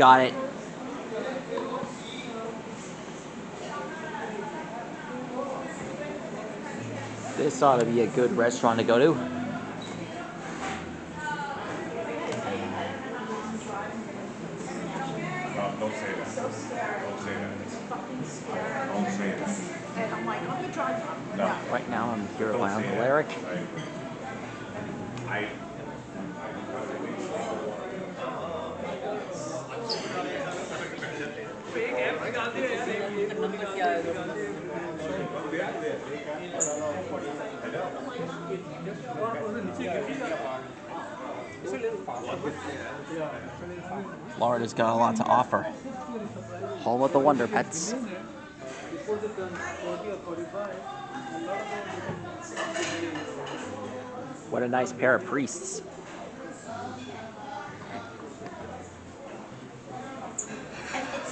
got it. This ought to be a good restaurant to go to. No, don't say that. Don't say that. Don't say that. And I'm like, I'm the driver. No. Right now I'm here at Don't my say Uncle that. Eric. Florida's got a lot to offer. Home of the Wonder Pets. What a nice pair of priests.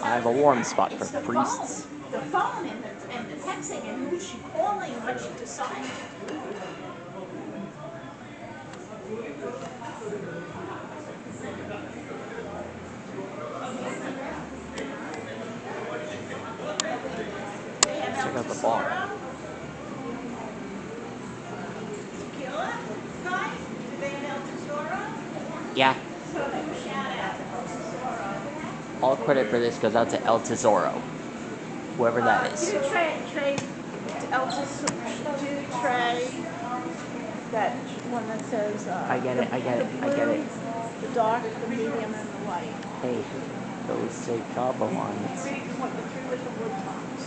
I have a warm spot for priests. The phone and the texting and who's she calling and what she decided. Check out the bar. Tequila, guys? Do they have El Tesoro? Yeah. So they shout out to El Tesoro. All credit for this goes out to El Tesoro. Whoever that is. Do Trey, El Tesoro, do Trey, that one that says, I get it. the dark, the medium, and the light. Hey, those say Cabo lines. The three with the wood tops.